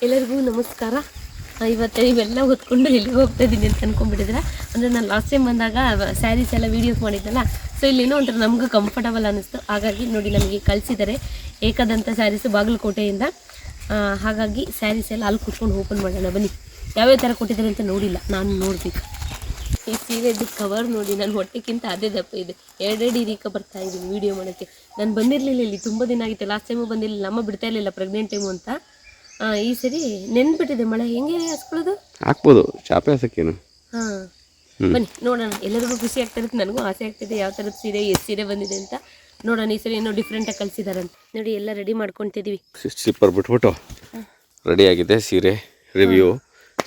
ಎಲ್ಲರಿಗೂ ನಮಸ್ಕಾರ. ಇವತ್ತು ನೀವೆಲ್ಲ ಹೊತ್ಕೊಂಡು ಎಲ್ಲಿಗೆ ಹೋಗ್ತಾ ಇದ್ದೀನಿ ಅಂತ ಅಂದ್ಕೊಂಡ್ಬಿಟ್ಟಿದ್ರೆ, ಅಂದರೆ ನಾನು ಲಾಸ್ಟ್ ಟೈಮ್ ಬಂದಾಗ ಸ್ಯಾರೀಸ್ ಎಲ್ಲ ವೀಡಿಯೋಸ್ ಮಾಡಿದ್ದಲ್ಲ, ಸೊ ಇಲ್ಲೇನೋ ಒಂಥರ ನಮಗೂ ಕಂಫರ್ಟಬಲ್ ಅನ್ನಿಸ್ತು. ಹಾಗಾಗಿ ನೋಡಿ ನಮಗೆ ಕಳಿಸಿದ್ದಾರೆ ಏಕದಂತ ಸ್ಯಾರೀಸು ಬಾಗಲಕೋಟೆಯಿಂದ. ಹಾಗಾಗಿ ಸ್ಯಾರೀಸ್ ಎಲ್ಲ ಅಲ್ಲಿ ಕೂತ್ಕೊಂಡು ಓಪನ್ ಮಾಡೋಣ ಬನ್ನಿ. ಯಾವ್ಯಾವ ಥರ ಕೊಟ್ಟಿದ್ದಾರೆ ಅಂತ ನೋಡಿಲ್ಲ, ನಾನು ನೋಡಬೇಕು. ಈ ಸೀರೆದು ಕವರ್ ನೋಡಿ, ನನ್ನ ಹೊಟ್ಟೆಗಿಂತ ಅದೇ ದಪ್ಪ ಇದೆ. ಎರಡೆರಡು ಇರೀಕ ಬರ್ತಾ ಇದ್ದೀನಿ ವೀಡಿಯೋ ಮಾಡೋಕ್ಕೆ. ನಾನು ಬಂದಿರಲಿಲ್ಲ, ಇಲ್ಲಿ ತುಂಬ ದಿನ ಆಗಿತ್ತು. ಲಾಸ್ಟ್ ಟೈಮು ಬಂದಿರಲಿಲ್ಲ, ನಮ್ಮ ಬಿಡ್ತಾ ಇರಲಿಲ್ಲ ಪ್ರೆಗ್ನೆಂಟ್ ಟೈಮು ಅಂತ. ಈ ಸರಿ ನೆನ್ಬಿಟ್ಟಿದೆ ಮಳೆ. ಹೆಂಗೆ ಹಾಸ್ಕೊಳ್ಳೋದು? ಹಾಕ್ಬೋದು, ಚಾಪೆ ಹಾಸಕ್ಕೇನು. ಹಾಂ ಬನ್ನಿ ನೋಡೋಣ. ಎಲ್ಲರಿಗೂ ಖುಷಿ ಆಗ್ತಾ ಇರುತ್ತೆ, ನನಗೂ ಆಸೆ ಆಗ್ತಿದೆ ಯಾವ ಥರದ ಸೀರೆ, ಎಷ್ಟು ಸೀರೆ ಬಂದಿದೆ ಅಂತ ನೋಡೋಣ. ಈ ಸರಿ ಏನೋ ಡಿಫ್ರೆಂಟಾಗಿ ಕಳಿಸಿದಾರಂತ ನೋಡಿ. ಎಲ್ಲ ರೆಡಿ ಮಾಡ್ಕೊತಿದ್ದೀವಿ. ಸ್ಲಿಪ್ಪರ್ ಬಿಟ್ಬಿಟ್ಟು ರೆಡಿ ಆಗಿದೆ ಸೀರೆ ರಿವ್ಯೂ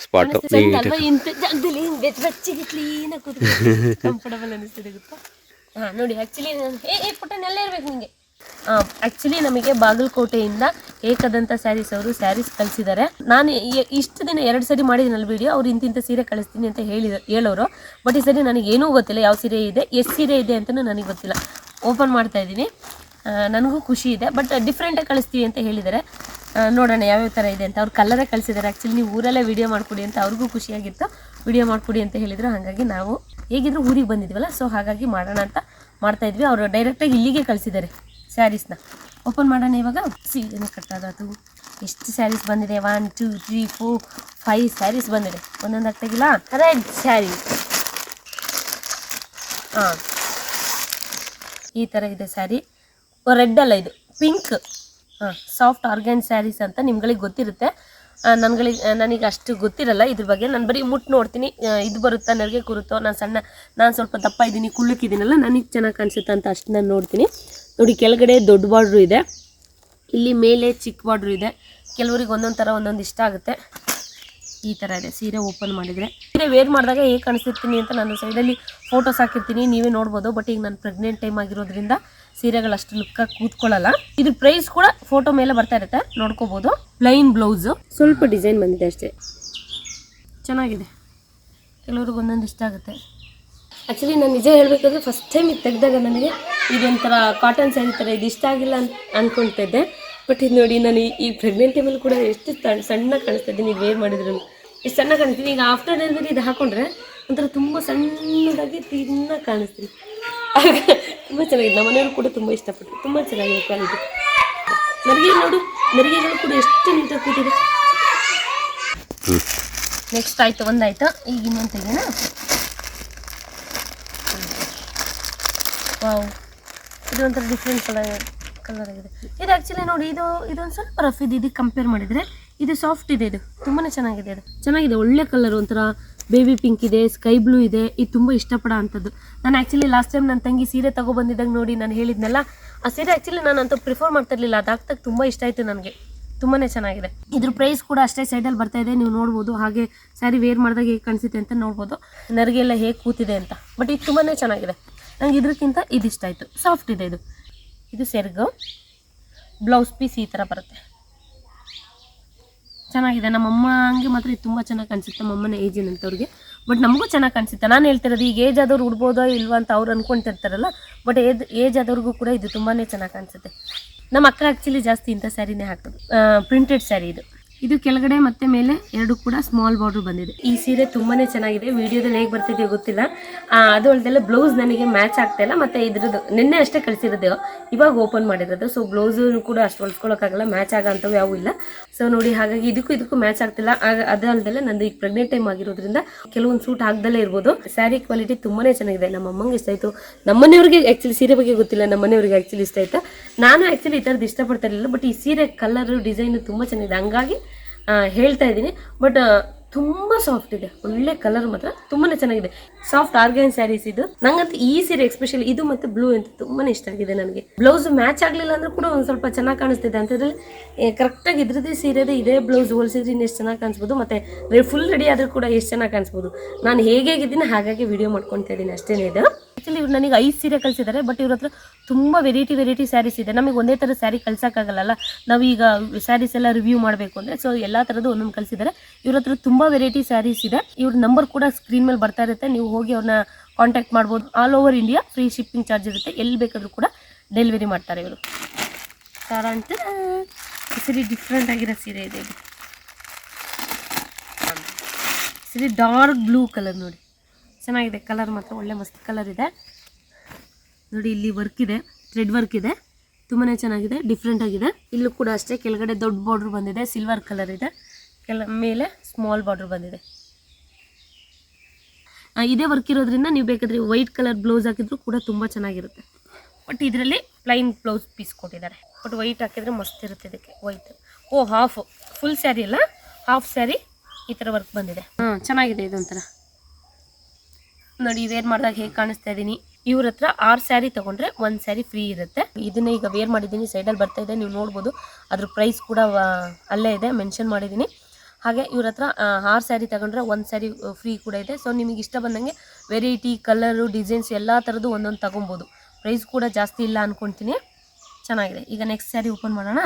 ಸ್ಪಾಟ್. ಇಂಥ ಜಾಗದಲ್ಲಿ ಬೆಚ್ಚಿಗೆ ಕ್ಲೀನಾಗಿ ಕೂತ್ಕೊಂಡು ಕಂಫರ್ಟಬಲ್ ಅನ್ನಿಸ್ತದೆ ಗೊತ್ತಾ. ಹಾಂ ನೋಡಿ, ಆ್ಯಕ್ಚುಲಿ ಪುಟ್ಟನೆಲ್ಲ ಇರಬೇಕು ನಿಮಗೆ. ಆ್ಯಕ್ಚುಲಿ ನಮಗೆ ಬಾಗಲಕೋಟೆಯಿಂದ ಏಕದಂತ ಸ್ಯಾರೀಸ್ ಅವರು ಸ್ಯಾರೀಸ್ ಕಳಿಸಿದ್ದಾರೆ. ನಾನು ಇಷ್ಟು ದಿನ 2 ಸರಿ ಮಾಡಿದ್ದೀನಲ್ಲ ವೀಡಿಯೋ. ಅವ್ರು ಇಂತಿಂಥ ಸೀರೆ ಕಳಿಸ್ತೀನಿ ಅಂತ ಹೇಳೋರು. ಬಟ್ ಈ ಸರಿ ನನಗೆ ಏನೂ ಗೊತ್ತಿಲ್ಲ, ಯಾವ ಸೀರೆ ಇದೆ, ಎಷ್ಟು ಸೀರೆ ಇದೆ ಅಂತಲೂ ನನಗೆ ಗೊತ್ತಿಲ್ಲ. ಓಪನ್ ಮಾಡ್ತಾ ಇದ್ದೀನಿ, ನನಗೂ ಖುಷಿ ಇದೆ. ಬಟ್ ಡಿಫ್ರೆಂಟಾಗಿ ಕಳಿಸ್ತೀವಿ ಅಂತ ಹೇಳಿದ್ದಾರೆ. ನೋಡೋಣ ಯಾವ್ಯಾವ ಥರ ಇದೆ ಅಂತ. ಅವ್ರು ಕಲರೇ ಕಳಿಸಿದ್ದಾರೆ. ಆ್ಯಕ್ಚುಲಿ ನೀವು ಊರಲ್ಲೇ ವೀಡಿಯೋ ಮಾಡಿಕೊಡಿ ಅಂತ ಅವ್ರಿಗೂ ಖುಷಿಯಾಗಿತ್ತು. ವೀಡಿಯೋ ಮಾಡಿಕೊಡಿ ಅಂತ ಹೇಳಿದರು. ಹಾಗಾಗಿ ನಾವು ಹೇಗಿದ್ರು ಊರಿಗೆ ಬಂದಿದ್ವಲ್ಲ, ಸೊ ಹಾಗಾಗಿ ಮಾಡೋಣ ಅಂತ ಮಾಡ್ತಾಯಿದ್ವಿ. ಅವರು ಡೈರೆಕ್ಟಾಗಿ ಇಲ್ಲಿಗೆ ಕಳಿಸಿದ್ದಾರೆ ಸ್ಯಾರೀಸ್ನ. ಓಪನ್ ಮಾಡೋಣ ಇವಾಗ. ಸೀರೆನೂ ಕಟ್ಟೋದಾತು. ಎಷ್ಟು ಸ್ಯಾರೀಸ್ ಬಂದಿದೆ? 1 2 3 4 5 ಸ್ಯಾರೀಸ್ ಬಂದಿದೆ. ಒಂದೊಂದು ಆಗ್ತಾಗಿಲ್ಲ. ರೆಡ್ ಸ್ಯಾರಿ, ಹಾಂ ಈ ಥರ ಇದೆ ಸ್ಯಾರಿ. ರೆಡ್ ಅಲ್ಲ, ಇದು ಪಿಂಕ್. ಹಾಂ, ಸಾಫ್ಟ್ ಆರ್ಗ್ಯಾನ್ ಸ್ಯಾರೀಸ್ ಅಂತ ನಿಮ್ಗಳಿಗೆ ಗೊತ್ತಿರುತ್ತೆ. ನನಗೆ ಅಷ್ಟು ಗೊತ್ತಿರಲ್ಲ ಇದ್ರ ಬಗ್ಗೆ. ನಾನು ಬರೀ ಮುಟ್ಟು ನೋಡ್ತೀನಿ, ಇದು ಬರುತ್ತಾ, ನನಗೆ ಕೂರುತ್ತೋ, ನಾನು ಸ್ವಲ್ಪ ದಪ್ಪ ಇದ್ದೀನಿ, ಕುಳ್ಳಕ್ಕಿದ್ದೀನಲ್ಲ, ನನಗೆ ಚೆನ್ನಾಗಿ ಕಾಣಿಸುತ್ತೆ ಅಂತ ಅಷ್ಟು ನಾನು ನೋಡ್ತೀನಿ. ನೋಡಿ, ಕೆಳಗಡೆ ದೊಡ್ಡ ಬಾರ್ಡ್ರು ಇದೆ, ಇಲ್ಲಿ ಮೇಲೆ ಚಿಕ್ಕ ಬಾರ್ಡ್ರು ಇದೆ. ಕೆಲವರಿಗೆ ಒಂದೊಂದು ಥರ ಒಂದೊಂದು ಇಷ್ಟ ಆಗುತ್ತೆ. ಈ ಥರ ಇದೆ ಸೀರೆ. ಓಪನ್ ಮಾಡಿದರೆ ಸೀರೆ ವೇರ್ ಮಾಡಿದಾಗ ಹೇಗೆ ಕಾಣಿಸ್ತಿರ್ತೀನಿ ಅಂತ ನಾನು ಸೈಡಲ್ಲಿ ಫೋಟೋಸ್ ಹಾಕಿರ್ತೀನಿ, ನೀವೇ ನೋಡ್ಬೋದು. ಬಟ್ ಈಗ ನಾನು ಪ್ರೆಗ್ನೆಂಟ್ ಟೈಮ್ ಆಗಿರೋದ್ರಿಂದ ಸೀರೆಗಳು ಅಷ್ಟು ಲುಕ್ಕಾಗಿ ಕೂತ್ಕೊಳ್ಳಲ್ಲ. ಇದ್ರ ಪ್ರೈಸ್ ಕೂಡ ಫೋಟೋ ಮೇಲೆ ಬರ್ತಾ ಇರುತ್ತೆ, ನೋಡ್ಕೋಬೋದು. ಪ್ಲೈನ್ ಬ್ಲೌಸು, ಸ್ವಲ್ಪ ಡಿಸೈನ್ ಬಂದಿದೆ ಅಷ್ಟೇ. ಚೆನ್ನಾಗಿದೆ, ಕೆಲವ್ರಿಗೆ ಒಂದೊಂದು ಇಷ್ಟ ಆಗುತ್ತೆ. ಆ್ಯಕ್ಚುಲಿ ನಾನು ನಿಜ ಹೇಳಬೇಕಾದ್ರೆ ಫಸ್ಟ್ ಟೈಮ್ ಇದು ತೆಗೆದಾಗ ನನಗೆ ಇದೊಂಥರ ಕಾಟನ್ ಸ್ಯಾರಿ ಥರ ಇದು ಇಷ್ಟ ಆಗಿಲ್ಲ ಅಂತ ಅಂದ್ಕೊಳ್ತಿದ್ದೆ. ಬಟ್ ಇದು ನೋಡಿ, ನಾನು ಈ ಪ್ರೆಗ್ನೆಂಟ್ ಟೈಮಲ್ಲಿ ಕೂಡ ಎಷ್ಟು ಸಣ್ಣ ಕಾಣಿಸ್ತಾ ಇದ್ದೀನಿ. ಈಗ ವೇರ್ ಮಾಡಿದ್ರು ಎಷ್ಟು ಸಣ್ಣ ಕಾಣಿಸ್ತೀನಿ. ಈಗ ಆಫ್ಟರ್ ಡೆಲಿವರಿ ಇದು ಹಾಕೊಂಡ್ರೆ ಒಂಥರ ತುಂಬ ಸಣ್ಣದಾಗಿ ತಿನ್ನ ಕಾಣಿಸ್ತೀನಿ. ತುಂಬ ಚೆನ್ನಾಗಿದೆ. ನಮ್ಮ ಮನೆಯವರು ಕೂಡ ತುಂಬ ಇಷ್ಟಪಟ್ಟರು. ತುಂಬ ಚೆನ್ನಾಗಿದೆ ಕ್ವಾಲಿಟಿ. ನರಿಗೆ ನೋಡು, ನರಿಗೆಗಳು ಕೂಡ ಎಷ್ಟು ನೀಟಾಗಿ ಕೂತಿದೆ. ನೆಕ್ಸ್ಟ್ ಆಯಿತು, ಒಂದಾಯಿತು. ಈಗ ಇನ್ನೊಂದು ತೆಗೆಯೋಣ. ವಾವ್, ಇದು ಒಂಥರ ಡಿಫ್ರೆಂಟ್ ಕಲರ್ ಆಗಿದೆ. ಇದು ಆ್ಯಕ್ಚುಲಿ ನೋಡಿ, ಇದೊಂದು ಸ್ವಲ್ಪ ರಫ್ ಇದೆ. ಇದಕ್ಕೆ ಕಂಪೇರ್ ಮಾಡಿದರೆ ಇದು ಸಾಫ್ಟ್ ಇದೆ. ಇದು ತುಂಬಾ ಚೆನ್ನಾಗಿದೆ. ಇದು ಚೆನ್ನಾಗಿದೆ, ಒಳ್ಳೆ ಕಲರ್. ಒಂಥರ ಬೇಬಿ ಪಿಂಕ್ ಇದೆ, ಸ್ಕೈ ಬ್ಲೂ ಇದೆ. ಇದು ತುಂಬ ಇಷ್ಟಪಡೋ ಅಂಥದ್ದು. ನಾನು ಆ್ಯಕ್ಚುಲಿ ಲಾಸ್ಟ್ ಟೈಮ್ ನನ್ನ ತಂಗಿ ಸೀರೆ ತೊಗೊಬಂದಿದ್ದಾಗ ನೋಡಿ, ನಾನು ಹೇಳಿದ್ನಲ್ಲ, ಆ ಸೀರೆ ಆ್ಯಕ್ಚುಲಿ ನಾನು ಅಂತ ಪ್ರಿಫರ್ ಮಾಡ್ತಿರ್ಲಿಲ್ಲ. ಅದಾಗ್ತಾಗ ತುಂಬ ಇಷ್ಟ ಆಯಿತು ನನಗೆ. ತುಂಬಾ ಚೆನ್ನಾಗಿದೆ. ಇದ್ರ ಪ್ರೈಸ್ ಕೂಡ ಅಷ್ಟೇ ಸೈಡಲ್ಲಿ ಬರ್ತಾ ಇದೆ, ನೀವು ನೋಡ್ಬೋದು. ಹಾಗೆ ಸ್ಯಾರಿ ವೇರ್ ಮಾಡಿದಾಗ ಹೇಗೆ ಕಾಣಿಸುತ್ತೆ ಅಂತ ನೋಡ್ಬೋದು. ನರಿಗೆಲ್ಲ ಹೇಗೆ ಕೂತಿದೆ ಅಂತ. ಬಟ್ ಇದು ತುಂಬಾ ಚೆನ್ನಾಗಿದೆ. ನಂಗೆ ಇದಕ್ಕಿಂತ ಇದು ಇಷ್ಟ ಆಯಿತು. ಸಾಫ್ಟ್ ಇದೆ. ಇದು ಸೆರ್ಗು, ಬ್ಲೌಸ್ ಪೀಸ್ ಈ ಥರ ಬರುತ್ತೆ. ಚೆನ್ನಾಗಿದೆ. ನಮ್ಮಮ್ಮ ಹಂಗೆ ಮಾತ್ರ ಇದು ತುಂಬ ಚೆನ್ನಾಗಿ ಕಾಣಿಸುತ್ತೆ, ನಮ್ಮಮ್ಮನ ಏಜಿನಂಥವ್ರಿಗೆ. ಬಟ್ ನಮಗೂ ಚೆನ್ನಾಗಿ ಕಾಣಿಸುತ್ತೆ. ನಾನು ಹೇಳ್ತಿರೋದು, ಈಗ ಏಜ್ ಆದವ್ರು ಉಡ್ಬೋದೋ ಇಲ್ವಾ ಅಂತ ಅವ್ರು ಅಂದ್ಕೊಳ್ತಿರ್ತಾರಲ್ಲ. ಬಟ್ ಏಜ್ ಆದವ್ರಿಗೂ ಕೂಡ ಇದು ತುಂಬಾ ಚೆನ್ನಾಗಿ ಕಾಣಿಸುತ್ತೆ. ನಮ್ಮ ಅಕ್ಕ ಆ್ಯಕ್ಚುಲಿ ಜಾಸ್ತಿ ಇಂಥ ಸ್ಯಾರಿನೇ ಹಾಕೋದು. ಪ್ರಿಂಟೆಡ್ ಸ್ಯಾರಿ ಇದು ಕೆಳಗಡೆ ಮತ್ತು ಮೇಲೆ ಎರಡು ಕೂಡ ಸ್ಮಾಲ್ ಬಾರ್ಡ್ರ್ ಬಂದಿದೆ. ಈ ಸೀರೆ ತುಂಬಾ ಚೆನ್ನಾಗಿದೆ. ವಿಡಿಯೋದಲ್ಲಿ ಹೇಗೆ ಬರ್ತಿದೆಯೋ ಗೊತ್ತಿಲ್ಲ. ಅದು ಅಲ್ಲದೆಲ್ಲ ಬ್ಲೌಸ್ ನನಗೆ ಮ್ಯಾಚ್ ಆಗ್ತಾಯಿಲ್ಲ. ಮತ್ತು ಇದ್ರದ್ದು ನಿನ್ನೆ ಅಷ್ಟೇ ಕಳಿಸಿರೋದು, ಇವಾಗ ಓಪನ್ ಮಾಡಿರೋದು. ಸೊ ಬ್ಲೌಸು ಕೂಡ ಅಷ್ಟು ಹೊಲ್ಸ್ಕೊಳ್ಳೋಕ್ಕಾಗಲ್ಲ, ಮ್ಯಾಚ್ ಆಗೋಂಥವು ಯಾವೂ ಇಲ್ಲ. ಸೊ ನೋಡಿ, ಹಾಗಾಗಿ ಇದಕ್ಕೂ ಮ್ಯಾಚ್ ಆಗ್ತಿಲ್ಲ. ಅದು ಅಲ್ಲದೆಲ್ಲ ನಂದು ಈಗ ಪ್ರೆಗ್ನೆಂಟ್ ಟೈಮ್ ಆಗಿರೋದ್ರಿಂದ ಕೆಲವೊಂದು ಸೂಟ್ ಆಗದಲ್ಲೇ ಇರ್ಬೋದು. ಸ್ಯಾರಿ ಕ್ವಾಲಿಟಿ ತುಂಬಾ ಚೆನ್ನಾಗಿದೆ. ನಮ್ಮ ಅಮ್ಮಂಗೆ ಇಷ್ಟ ಆಯಿತು. ನಮ್ಮನೆಯವ್ರಿಗೆ ಆ್ಯಕ್ಚುಲಿ ಸೀರೆ ಬಗ್ಗೆ ಗೊತ್ತಿಲ್ಲ, ನಮ್ಮನೆಯವ್ರಿಗೆ ಆ್ಯಕ್ಚುಲಿ ಇಷ್ಟ ಆಯಿತು. ನಾನು ಆ್ಯಕ್ಚುಲಿ ಈ ಥರದ್ದು ಇಷ್ಟಪಡ್ತಾ ಇರಲಿಲ್ಲ. ಬಟ್ ಈ ಸೀರೆ ಕಲರು ಡಿಸೈನು ತುಂಬ ಚೆನ್ನಾಗಿದೆ, ಹಂಗಾಗಿ ಹೇಳ್ತಾ ಇದ್ದೀನಿ. ಬಟ್ ತುಂಬ ಸಾಫ್ಟ್ ಇದೆ, ಒಳ್ಳೆ ಕಲರ್ ಮಾತ್ರ ತುಂಬಾ ಚೆನ್ನಾಗಿದೆ. ಸಾಫ್ಟ್ ಆರ್ಗ್ಯಾನ್ ಸ್ಯಾರೀಸ್ ಇದು. ನಂಗಂತೂ ಈ ಸೀರೆ ಎಸ್ಪೆಷಲಿ ಇದು ಮತ್ತು ಬ್ಲೂ ಅಂತ ತುಂಬಾ ಇಷ್ಟ ಆಗಿದೆ ನನಗೆ. ಬ್ಲೌಸ್ ಮ್ಯಾಚ್ ಆಗಲಿಲ್ಲ ಅಂದ್ರೂ ಕೂಡ ಒಂದು ಸ್ವಲ್ಪ ಚೆನ್ನಾಗಿ ಕಾಣಿಸ್ತಿದೆ. ಅಂತದ್ರಲ್ಲಿ ಕರೆಕ್ಟಾಗಿ ಇದ್ರದ್ದೇ ಸೀರೆದೇ ಇದೇ ಬ್ಲೌಸ್ ಹೋಲಿಸಿದ್ರೆ ಇನ್ನೂ ಎಷ್ಟು ಚೆನ್ನಾಗಿ ಕಾಣಿಸ್ಬೋದು. ಮತ್ತು ಫುಲ್ ರೆಡಿ ಆದರೂ ಕೂಡ ಎಷ್ಟು ಚೆನ್ನಾಗಿ ಕಾಣಿಸ್ಬೋದು. ನಾನು ಹೇಗಿದ್ದೀನಿ ಹಾಗಾಗಿ ವಿಡಿಯೋ ಮಾಡ್ಕೊತಾ ಇದ್ದೀನಿ, ಅಷ್ಟೇ ಇದು. ಆ್ಯಕ್ಚುಲಿ ಇವ್ರು ನನಗೆ 5 ಸೀರೆ ಕಳಿಸಿದ್ದಾರೆ. ಬಟ್ ಇವ್ರ ಹತ್ರ ತುಂಬ ವೆರೈಟಿ ಸ್ಯಾರೀಸ್ ಇದೆ. ನಮಗೆ ಒಂದೇ ಥರ ಸ್ಯಾರಿ ಕಳ್ಸೋಕ್ಕಾಗಲ್ಲ. ನಾವೀಗ ಸ್ಯಾರೀಸ್ ಎಲ್ಲ ರಿವ್ಯೂ ಮಾಡಬೇಕು ಅಂದರೆ, ಸೊ ಎಲ್ಲ ಥರದ್ದು ಒಂದೊಂದು ಕಳಿಸಿದ್ದಾರೆ. ಇವ್ರ ಹತ್ರ ತುಂಬ ವೆರೈಟಿ ಸ್ಯಾರೀಸ್ ಇದೆ. ಇವ್ರ ನಂಬರ್ ಕೂಡ ಸ್ಕ್ರೀನ್ ಮೇಲೆ ಬರ್ತಾ ಇರುತ್ತೆ, ನೀವು ಹೋಗಿ ಅವ್ರನ್ನ ಕಾಂಟ್ಯಾಕ್ಟ್ ಮಾಡ್ಬೋದು. All over India free shipping charge ಇರುತ್ತೆ. ಎಲ್ಲಿ ಬೇಕಾದರೂ ಕೂಡ ಡೆಲಿವರಿ ಮಾಡ್ತಾರೆ ಇವರು. ಸರಿ ಡಿಫ್ರೆಂಟ್ ಆಗಿರೋ ಸೀರೆ ಇದೆ ಇದು. ಸರಿ ಡಾರ್ಕ್ ಬ್ಲೂ ಕಲರ್ ನೋಡಿ, ಚೆನ್ನಾಗಿದೆ ಕಲರ್ ಮಾತ್ರ ಒಳ್ಳೆ ಮಸ್ತ್ ಕಲರ್ ಇದೆ ನೋಡಿ. ಇಲ್ಲಿ ವರ್ಕ್ ಇದೆ, ಥ್ರೆಡ್ ವರ್ಕ್ ಇದೆ, ತುಂಬಾ ಚೆನ್ನಾಗಿದೆ, ಡಿಫ್ರೆಂಟ್ ಆಗಿದೆ. ಇಲ್ಲೂ ಕೂಡ ಅಷ್ಟೇ ಕೆಳಗಡೆ ದೊಡ್ಡ ಬಾರ್ಡ್ರ್ ಬಂದಿದೆ, ಸಿಲ್ವರ್ ಕಲರ್ ಇದೆ, ಮೇಲೆ ಸ್ಮಾಲ್ ಬಾರ್ಡ್ರ್ ಬಂದಿದೆ. ಇದೇ ವರ್ಕ್ ಇರೋದ್ರಿಂದ ನೀವು ಬೇಕಾದರೆ ವೈಟ್ ಕಲರ್ ಬ್ಲೌಸ್ ಹಾಕಿದ್ರು ಕೂಡ ತುಂಬ ಚೆನ್ನಾಗಿರುತ್ತೆ. ಬಟ್ ಇದರಲ್ಲಿ ಪ್ಲೈನ್ ಬ್ಲೌಸ್ ಪೀಸ್ ಕೊಟ್ಟಿದ್ದಾರೆ, ಬಟ್ ವೈಟ್ ಹಾಕಿದ್ರೆ ಮಸ್ತ್ ಇರುತ್ತೆ ಇದಕ್ಕೆ ವೈಟ್. ಹಾಫ್ ಫುಲ್ ಸ್ಯಾರಿ ಅಲ್ಲ, ಹಾಫ್ ಸ್ಯಾರಿ ಈ ಥರ ವರ್ಕ್ ಬಂದಿದೆ. ಚೆನ್ನಾಗಿದೆ ಇದೊಂಥರ ನೋಡಿ. ವೇರ್ ಮಾಡಿದಾಗ ಹೇಗೆ ಕಾಣಿಸ್ತಾ ಇದ್ದೀನಿ, ಇವ್ರ ಹತ್ರ 6 ಸ್ಯಾರಿ ತೊಗೊಂಡ್ರೆ 1 ಸ್ಯಾರಿ ಫ್ರೀ ಇರುತ್ತೆ. ಇದನ್ನ ಈಗ ವೇರ್ ಮಾಡಿದ್ದೀನಿ, ಸೈಡಲ್ಲಿ ಬರ್ತಾ ಇದೆ, ನೀವು ನೋಡ್ಬೋದು. ಅದ್ರ ಪ್ರೈಸ್ ಕೂಡ ಅಲ್ಲೇ ಇದೆ, ಮೆನ್ಷನ್ ಮಾಡಿದ್ದೀನಿ. ಹಾಗೆ ಇವ್ರ ಹತ್ರ 6 ಸ್ಯಾರಿ ತಗೊಂಡ್ರೆ 1 ಸ್ಯಾರಿ ಫ್ರೀ ಕೂಡ ಇದೆ. ಸೊ ನಿಮಗೆ ಇಷ್ಟ ಬಂದಂಗೆ ವೆರೈಟಿ ಕಲರು ಡಿಸೈನ್ಸ್ ಎಲ್ಲ ಥರದ್ದು ಒಂದೊಂದು ತೊಗೊಬೋದು. ಪ್ರೈಸ್ ಕೂಡ ಜಾಸ್ತಿ ಇಲ್ಲ ಅಂದ್ಕೊಳ್ತೀನಿ. ಚೆನ್ನಾಗಿದೆ. ಈಗ ನೆಕ್ಸ್ಟ್ ಸ್ಯಾರಿ ಓಪನ್ ಮಾಡೋಣ.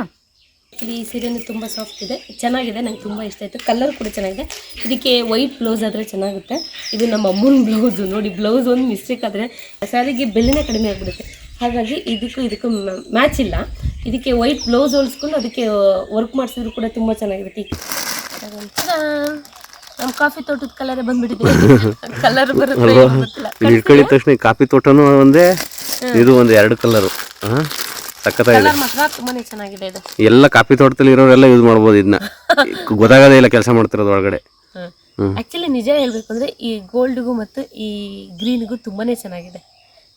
ಈ ಸೀರೆನೂ ತುಂಬ ಸಾಫ್ಟ್ ಇದೆ, ಚೆನ್ನಾಗಿದೆ, ನಂಗೆ ತುಂಬ ಇಷ್ಟ ಆಯಿತು. ಕಲರ್ ಕೂಡ ಚೆನ್ನಾಗಿದೆ. ಇದಕ್ಕೆ ವೈಟ್ ಬ್ಲೌಸ್ ಆದರೆ ಚೆನ್ನಾಗುತ್ತೆ. ಇದು ನಮ್ಮ ಅಮ್ಮನ ಬ್ಲೌಸು ನೋಡಿ. ಬ್ಲೌಸ್ ಒಂದು ಮಿಸ್ಟೇಕ್ ಆದರೆ ಸ್ಯಾರಿಗೆ ಬೆಲೆನೇ ಕಡಿಮೆ ಆಗಿಬಿಡುತ್ತೆ. ಹಾಗಾಗಿ ಇದಕ್ಕೂ ಮ್ಯಾಚ್ ಇಲ್ಲ. ಇದಕ್ಕೆ ವೈಟ್ ಬ್ಲೌಸ್ ಹೊಲಿಸ್ಕೊಂಡು ಅದಕ್ಕೆ ವರ್ಕ್ ಮಾಡಿಸಿದ್ರು ಕೂಡ ತುಂಬ ಚೆನ್ನಾಗಿರುತ್ತೆ. ನಮ್ಮ ಕಾಫಿ ತೋಟದ ಕಲರೇ ಬಂದ್ಬಿಟ್ಟಿದೆ. ಕಲರ್ ಬರುತ್ತೆ ಇಟ್ಕೊಳ್ಳಿದ ತಕ್ಷಣ ಕಾಫಿ ತೋಟನೂ ಒಂದೇ, ಇದು ಒಂದು 2 ಕಲರು. ಸಕ್ಕತ್ತಾಗಿದೆ, ಮಾತ್ರ ತುಂಬಾನೇ ಚೆನ್ನಾಗಿದೆ ಇದು. ಎಲ್ಲ ಕಾಫಿ ತೋಟದಲ್ಲಿ ಇರೋರೆಲ್ಲ ಯೂಸ್ ಮಾಡ್ಬೋದು ಇದನ್ನ. ಗೊತ್ತಾಗೋದೇ ಇಲ್ಲ ಕೆಲಸ ಮಾಡ್ತಿರೋದು ಒಳಗಡೆ. ಆಕ್ಚುಲಿ ನಿಜ ಹೇಳ್ಬೇಕು ಅಂದ್ರೆ ಈ ಗೋಲ್ಡ್ಗೂ ಮತ್ತು ಈ ಗ್ರೀನ್ಗೂ ತುಂಬಾನೇ ಚೆನ್ನಾಗಿದೆ,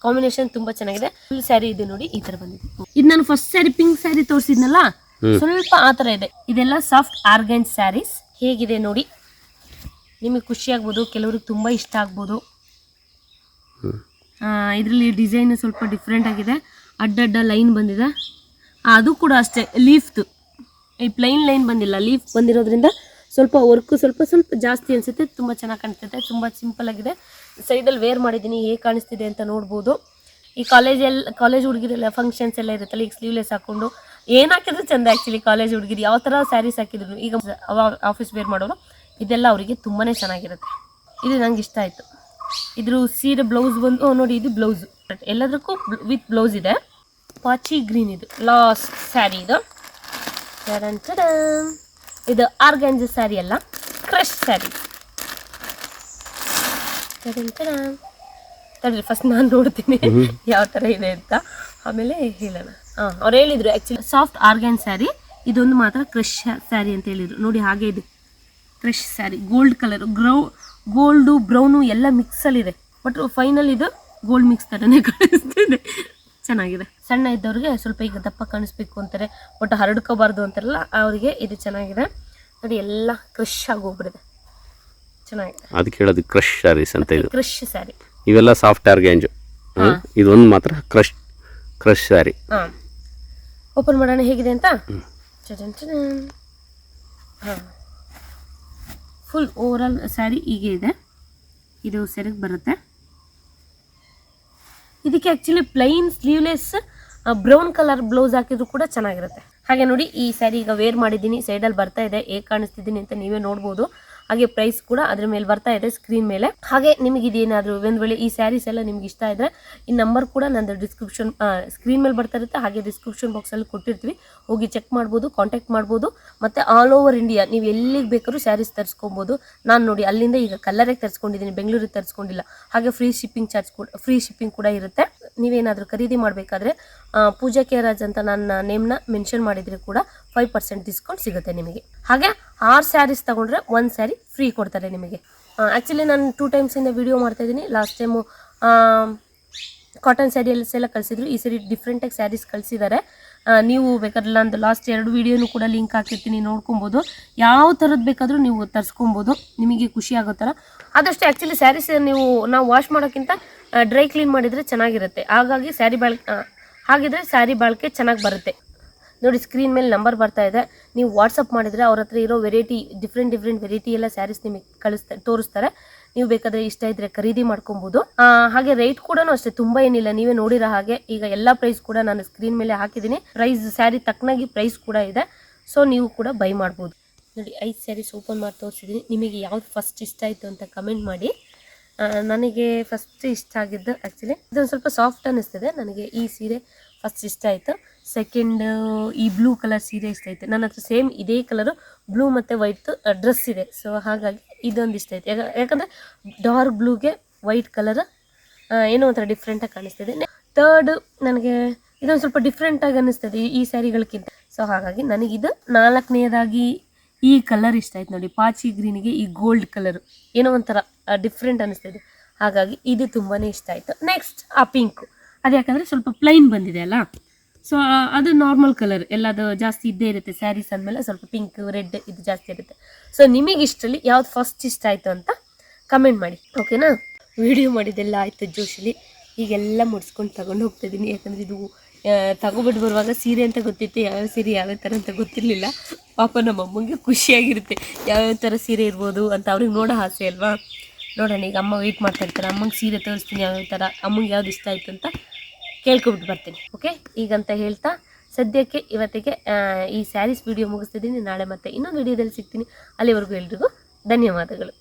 ಕಾಂಬಿನೇಷನ್ ತುಂಬಾ ಚೆನ್ನಾಗಿದೆ. ಫುಲ್ ಸ್ಯಾರಿ ಇದೆ ನೋಡಿ, ಈ ತರ ಬಂದಿದೆ. ಇದು ನಾನು ಫಸ್ಟ್ ಸ್ಯಾರಿ ಪಿಂಕ್ ಸ್ಯಾರಿ ತೋರಿಸಿದ್ನಲ್ಲ, ಸ್ವಲ್ಪ ಆ ತರ ಇದೆ. ಇದೆಲ್ಲ ಸಾಫ್ಟ್ ಆರ್ಗನ್ಸ್ ಸ್ಯಾರೀಸ್. ಹೇಗಿದೆ ನೋಡಿ, ನಿಮಗೆ ಖುಷಿ ಆಗ್ಬೋದು, ಕೆಲವ್ರಿಗೆ ತುಂಬಾ ಇಷ್ಟ ಆಗ್ಬೋದು. ಇದರಲ್ಲಿ ಡಿಸೈನ್ ಸ್ವಲ್ಪ ಡಿಫ್ರೆಂಟ್ ಆಗಿದೆ, ಅಡ್ಡಡ್ಡ ಲೈನ್ ಬಂದಿದೆ. ಅದು ಕೂಡ ಅಷ್ಟೇ ಲೀಫ್ದು, ಈ ಪ್ಲೈನ್ ಲೈನ್ ಬಂದಿಲ್ಲ, ಲೀಫ್ ಬಂದಿರೋದ್ರಿಂದ ಸ್ವಲ್ಪ ವರ್ಕು ಸ್ವಲ್ಪ ಜಾಸ್ತಿ ಅನಿಸುತ್ತೆ. ತುಂಬ ಚೆನ್ನಾಗಿ ಕಾಣಿಸ್ತೈತೆ, ತುಂಬ ಸಿಂಪಲ್ ಆಗಿದೆ. ಸೈಡಲ್ಲಿ ವೇರ್ ಮಾಡಿದ್ದೀನಿ, ಹೇಗೆ ಕಾಣಿಸ್ತಿದೆ ಅಂತ ನೋಡ್ಬೋದು. ಈ ಕಾಲೇಜ್ ಹುಡುಗಿರೆಲ್ಲ ಫಂಕ್ಷನ್ಸ್ ಎಲ್ಲ ಇರುತ್ತಲ್ಲ, ಈಗ ಸ್ಲೀವ್ಲೆಸ್ ಹಾಕ್ಕೊಂಡು ಏನು ಹಾಕಿದ್ರು ಚೆಂದ. ಆ್ಯಕ್ಚುಲಿ ಕಾಲೇಜ್ ಹುಡುಗಿರು ಯಾವ ಥರ ಸ್ಯಾರೀಸ್ ಹಾಕಿದ್ರು, ಈಗ ಆಫೀಸ್ ವೇರ್ ಮಾಡೋರು, ಇದೆಲ್ಲ ಅವರಿಗೆ ತುಂಬಾ ಚೆನ್ನಾಗಿರುತ್ತೆ. ಇದು ನಂಗೆ ಇಷ್ಟ ಆಯಿತು. ಇದ್ರ ಸೀರೆ ಬ್ಲೌಸ್ ಬಂದು ನೋಡಿ, ಇದು ಬ್ಲೌಸ್ ಎಲ್ಲದಕ್ಕೂ ವಿತ್ ಬ್ಲೌಸ್ ಇದೆ. ಪಾಚಿ ಗ್ರೀನ್ ಇದು ಲಾಸ್ಟ್ ಸ್ಯಾರಿ. ಇದು ಆರ್ಗನ್ಜಾ ಸ್ಯಾರಿ ಅಲ್ಲ, ಕ್ರಶ್ ಸ್ಯಾರಿ. ತಡ್ರಿ ಫಸ್ಟ್ ನಾನು ನೋಡ್ತೀನಿ ಯಾವ ಥರ ಇದೆ ಅಂತ, ಆಮೇಲೆ ಹೇಳೋಣ. ಅವ್ರು ಹೇಳಿದ್ರು ಆ್ಯಕ್ಚುಲಿ ಸಾಫ್ಟ್ ಆರ್ಗನ್ ಸ್ಯಾರಿ, ಇದೊಂದು ಮಾತ್ರ ಕ್ರಶ್ ಸ್ಯಾರಿ ಅಂತ ಹೇಳಿದ್ರು ನೋಡಿ. ಹಾಗೆ ಇದು crush sari, gold colour, gold brown ಎಲ್ಲ ಮಿಕ್ಸಲ್ಲಿದೆ. ಬಟ್ ಫೈನಲ್ ಇದು ಗೋಲ್ಡ್ ಮಿಕ್ಸ್ ಥರನೇ ಕಾಣಿಸ್ತಿದೆ, ಚೆನ್ನಾಗಿದೆ. ಸಣ್ಣ ಇದ್ದವ್ರಿಗೆ ಸ್ವಲ್ಪ ಈಗ ದಪ್ಪ ಕಾಣಿಸ್ಬೇಕು ಅಂತಾರೆ, ಬಟ್ ಹರಡ್ಕೋಬಾರ್ದು ಅಂತಾರಲ್ಲ, ಅವರಿಗೆ ಇದು ಚೆನ್ನಾಗಿದೆ ನೋಡಿ. ಎಲ್ಲ ಕ್ರಶ್ ಆಗೋಗ್ಬಿಡಿದೆ, ಚೆನ್ನಾಗಿದೆ. ಅದಕ್ಕೆ ಹೇಳೋದು ಕ್ರಶ್ ಸ್ಯಾರೀಸ್ ಅಂತ. ಇದು ಕ್ರಶ್ ಸ್ಯಾರಿ, ಇವೆಲ್ಲ ಸಾಫ್ಟ್ ಆರ್ಗ್ಯಾನ್ಜ್, ಇದೊಂದು ಮಾತ್ರ ಕ್ರಶ್ ಸ್ಯಾರಿ. ಓಪನ್ ಮಾಡೋಣ ಹೇಗಿದೆ ಅಂತ. ಫುಲ್ ಓವರಾಲ್ ಸ್ಯಾರಿ ಹೀಗೆ ಇದೆ. ಇದು ಸೆರಗ್ ಬರುತ್ತೆ. ಇದಕ್ಕೆ actually plain sleeveless brown colour blouse ಹಾಕಿದ್ರು ಕೂಡ ಚೆನ್ನಾಗಿರುತ್ತೆ. ಹಾಗೆ ನೋಡಿ, ಈ ಸ್ಯಾರಿ ಈಗ ವೇರ್ ಮಾಡಿದ್ದೀನಿ, ಸೈಡಲ್ಲಿ ಬರ್ತಾ ಇದೆ, ಹೇಗೆ ಕಾಣಿಸ್ತಿದ್ದೀನಿ ಅಂತ ನೀವೇ ನೋಡ್ಬೋದು. ಹಾಗೆ ಪ್ರೈಸ್ ಕೂಡ ಅದ್ರ ಮೇಲೆ ಬರ್ತಾ ಇದೆ ಸ್ಕ್ರೀನ್ ಮೇಲೆ. ಹಾಗೆ ನಿಮಗೆ ಇದೇನಾದರೂ ಒಂದು ವೇಳೆ ಈ ಸ್ಯಾರೀಸ್ ಎಲ್ಲ ನಿಮ್ಗೆ ಇಷ್ಟ ಇದ್ದರೆ ಈ ನಂಬರ್ ಕೂಡ ನಂದು ಡಿಸ್ಕ್ರಿಪ್ಷನ್ ಸ್ಕ್ರೀನ್ ಮೇಲೆ ಬರ್ತಾ ಇರುತ್ತೆ. ಹಾಗೆ ಡಿಸ್ಕ್ರಿಪ್ಷನ್ ಬಾಕ್ಸಲ್ಲಿ ಕೊಟ್ಟಿರ್ತೀವಿ, ಹೋಗಿ ಚೆಕ್ ಮಾಡ್ಬೋದು, ಕಾಂಟ್ಯಾಕ್ಟ್ ಮಾಡ್ಬೋದು. ಮತ್ತು ಆಲ್ ಓವರ್ ಇಂಡಿಯಾ ನೀವು ಎಲ್ಲಿಗೆ ಬೇಕಾದ್ರೂ ಸ್ಯಾರೀಸ್ ತರಿಸ್ಕೊಬೋದು. ನಾನು ನೋಡಿ ಅಲ್ಲಿಂದ ಈಗ ಕಲ್ಲರಿಗೆ ತರಿಸ್ಕೊಂಡಿದ್ದೀನಿ, ಬೆಂಗಳೂರಿಗೆ ತರಿಸ್ಕೊಂಡಿಲ್ಲ. ಹಾಗೆ ಫ್ರೀ ಶಿಪ್ಪಿಂಗ್ ಕೂಡ ಇರುತ್ತೆ. ನೀವೇನಾದರೂ ಖರೀದಿ ಮಾಡಬೇಕಾದ್ರೆ ಪೂಜಾ ಕೆ ರಾಜ್ ಅಂತ ನನ್ನ ನೇಮ್ನ ಮೆನ್ಷನ್ ಮಾಡಿದರೆ ಕೂಡ 5% ಡಿಸ್ಕೌಂಟ್ ಸಿಗುತ್ತೆ ನಿಮಗೆ. ಹಾಗೆ 6 ಸ್ಯಾರೀಸ್ ತಗೊಂಡ್ರೆ 1 ಸ್ಯಾರಿ ಫ್ರೀ ಕೊಡ್ತಾರೆ ನಿಮಗೆ. ಆ್ಯಕ್ಚುಲಿ ನಾನು 2 ಟೈಮ್ಸಿಂದ ವಿಡಿಯೋ ಮಾಡ್ತಾಯಿದ್ದೀನಿ. ಲಾಸ್ಟ್ ಟೈಮು ಕಾಟನ್ ಸ್ಯಾರೀಸ್ ಎಲ್ಲ ಕಳಿಸಿದ್ರು, ಈ ಸರಿ ಡಿಫ್ರೆಂಟಾಗಿ ಸ್ಯಾರೀಸ್ ಕಳಿಸಿದ್ದಾರೆ. ನೀವು ಬೇಕಾದ್ರೆ ನಂದು ಲಾಸ್ಟ್ 2 ವಿಡಿಯೋನು ಕೂಡ ಲಿಂಕ್ ಹಾಕಿರ್ತೀನಿ, ನೋಡ್ಕೊಬೋದು. ಯಾವ ಥರದ್ದು ಬೇಕಾದರೂ ನೀವು ತರಿಸ್ಕೊಬೋದು, ನಿಮಗೆ ಖುಷಿ ಆಗೋ ಥರ. ಆದಷ್ಟು ಆ್ಯಕ್ಚುಲಿ ಸ್ಯಾರೀಸ್ ನಾವು ವಾಶ್ ಮಾಡೋಕ್ಕಿಂತ ಡ್ರೈ ಕ್ಲೀನ್ ಮಾಡಿದರೆ ಚೆನ್ನಾಗಿರುತ್ತೆ. ಹಾಗಾಗಿ ಹಾಗಿದ್ರೆ ಸ್ಯಾರಿ ಬಾಳಿಕೆ ಚೆನ್ನಾಗಿ ಬರುತ್ತೆ. ನೋಡಿ ಸ್ಕ್ರೀನ್ ಮೇಲೆ ನಂಬರ್ ಬರ್ತಾ ಇದೆ, ನೀವು ವಾಟ್ಸಪ್ ಮಾಡಿದರೆ ಅವ್ರ ಹತ್ರ ಇರೋ ಡಿಫ್ರೆಂಟ್ ವೆರೈಟಿ ಎಲ್ಲ ಸ್ಯಾರೀಸ್ ನಿಮಗೆ ತೋರಿಸ್ತಾರೆ. ನೀವು ಬೇಕಾದರೆ ಇಷ್ಟ ಇದ್ದರೆ ಖರೀದಿ ಮಾಡ್ಕೊಬೋದು. ಹಾಗೆ ರೇಟ್ ಕೂಡ ಅಷ್ಟೇ, ತುಂಬ ಏನಿಲ್ಲ, ನೀವೇ ನೋಡಿರೋ ಹಾಗೆ. ಈಗ ಎಲ್ಲ ಪ್ರೈಸ್ ಕೂಡ ನಾನು ಸ್ಕ್ರೀನ್ ಮೇಲೆ ಹಾಕಿದ್ದೀನಿ. ಪ್ರೈಸ್ ಸ್ಯಾರಿ ತಕ್ಕನಾಗಿ ಪ್ರೈಸ್ ಕೂಡ ಇದೆ, ಸೊ ನೀವು ಕೂಡ ಬೈ ಮಾಡ್ಬೋದು. ನೋಡಿ 5 ಸ್ಯಾರೀಸ್ ಓಪನ್ ಮಾಡಿ ತೋರಿಸಿದ್ದೀನಿ. ನಿಮಗೆ ಯಾವ್ದು ಫಸ್ಟ್ ಇಷ್ಟ ಆಯಿತು ಅಂತ ಕಮೆಂಟ್ ಮಾಡಿ. ನನಗೆ ಫಸ್ಟ್ ಇಷ್ಟ ಆಗಿದ್ದು ಆ್ಯಕ್ಚುಲಿ ಇದೊಂದು ಸ್ವಲ್ಪ ಸಾಫ್ಟ್ ಅನ್ನಿಸ್ತಿದೆ. ನನಗೆ ಈ ಸೀರೆ ಫಸ್ಟ್ ಇಷ್ಟ ಆಯಿತು. ಸೆಕೆಂಡ್ ಈ ಬ್ಲೂ ಕಲರ್ ಸೀರೆ ಇಷ್ಟ ಐತೆ. ನನ್ನ ಹತ್ರ ಸೇಮ್ ಇದೇ ಕಲರು ಬ್ಲೂ ಮತ್ತು ವೈಟ್ ಡ್ರೆಸ್ ಇದೆ. ಸೊ ಹಾಗಾಗಿ ಇದೊಂದು ಇಷ್ಟ ಐತೆ. ಯಾಕಂದರೆ ಡಾರ್ಕ್ ಬ್ಲೂಗೆ ವೈಟ್ ಕಲರ್ ಏನೋ ಒಂಥರ ಡಿಫ್ರೆಂಟಾಗಿ ಕಾಣಿಸ್ತಿದೆ. ಥರ್ಡ್ ನನಗೆ ಇದೊಂದು ಸ್ವಲ್ಪ ಡಿಫ್ರೆಂಟಾಗಿ ಅನ್ನಿಸ್ತದೆ ಈ ಸ್ಯಾರಿಗಳಕ್ಕಿಂತ. ಸೊ ಹಾಗಾಗಿ ನನಗಿದು 4ನೇದಾಗಿ ಈ ಕಲರ್ ಇಷ್ಟ ಆಯ್ತು ನೋಡಿ, ಪಾಚಿ ಗ್ರೀನಿಗೆ ಈ ಗೋಲ್ಡ್ ಕಲರು ಏನೋ ಒಂಥರ ಡಿಫ್ರೆಂಟ್ ಅನ್ನಿಸ್ತಿದೆ. ಹಾಗಾಗಿ ಇದು ತುಂಬಾ ಇಷ್ಟ ಆಯಿತು. ನೆಕ್ಸ್ಟ್ ಆ ಪಿಂಕು, ಅದು ಯಾಕಂದರೆ ಸ್ವಲ್ಪ ಪ್ಲೈನ್ ಬಂದಿದೆ ಅಲ್ಲ, ಸೊ ಅದು ನಾರ್ಮಲ್ ಕಲರ್ ಎಲ್ಲದು ಜಾಸ್ತಿ ಇದ್ದೇ ಇರುತ್ತೆ. ಸ್ಯಾರೀಸ್ ಅಂದಮೇಲೆ ಸ್ವಲ್ಪ ಪಿಂಕ್ ರೆಡ್ ಇದು ಜಾಸ್ತಿ ಇರುತ್ತೆ. ಸೊ ನಿಮಗೆ ಇಷ್ಟರಲ್ಲಿ ಯಾವ್ದು ಫಸ್ಟ್ ಇಷ್ಟ ಆಯಿತು ಅಂತ ಕಮೆಂಟ್ ಮಾಡಿ, ಓಕೆನಾ? ವಿಡಿಯೋ ಮಾಡಿದ್ದೆಲ್ಲ ಆಯಿತು ಜೋಶಲ್ಲಿ. ಈಗೆಲ್ಲ ಮುಡ್ಸ್ಕೊಂಡು ತಗೊಂಡು ಹೋಗ್ತಾಯಿದ್ದೀನಿ. ಯಾಕಂದರೆ ಇದು ತಗೊಬಿಟ್ಟು ಬರುವಾಗ ಸೀರೆ ಅಂತ ಗೊತ್ತಿತ್ತು, ಯಾವ್ಯಾವ ಸೀರೆ ಯಾವ್ಯಾವ ಥರ ಅಂತ ಗೊತ್ತಿರಲಿಲ್ಲ. ಪಾಪ ನಮ್ಮ ಅಮ್ಮಂಗೆ ಖುಷಿಯಾಗಿರುತ್ತೆ ಯಾವ್ಯಾವ ಥರ ಸೀರೆ ಇರ್ಬೋದು ಅಂತ, ಅವ್ರಿಗೆ ನೋಡೋ ಆಸೆ ಅಲ್ವಾ. ನೋಡೋಣ, ಈಗ ಅಮ್ಮ ವೆಯ್ಟ್ ಮಾಡ್ತಾ ಇರ್ತಾರೆ. ಅಮ್ಮಂಗೆ ಸೀರೆ ತೋರಿಸ್ತೀನಿ ಯಾವ್ಯಾವ ಥರ, ಅಮ್ಮಂಗೆ ಯಾವ್ದು ಇಷ್ಟ ಆಯಿತು ಅಂತ ಕೇಳ್ಕೊಬಿಟ್ಟು ಬರ್ತೀನಿ. ಓಕೆ, ಈಗಂತ ಹೇಳ್ತಾ ಸದ್ಯಕ್ಕೆ ಇವತ್ತಿಗೆ ಈ ಸ್ಯಾರೀಸ್ ವಿಡಿಯೋ ಮುಗಿಸ್ತಿದ್ದೀನಿ. ನಾಳೆ ಮತ್ತೆ ಇನ್ನೊಂದು ವಿಡಿಯೋದಲ್ಲಿ ಸಿಗ್ತೀನಿ. ಅಲ್ಲಿವರೆಗೂ ಎಲ್ರಿಗೂ ಧನ್ಯವಾದಗಳು.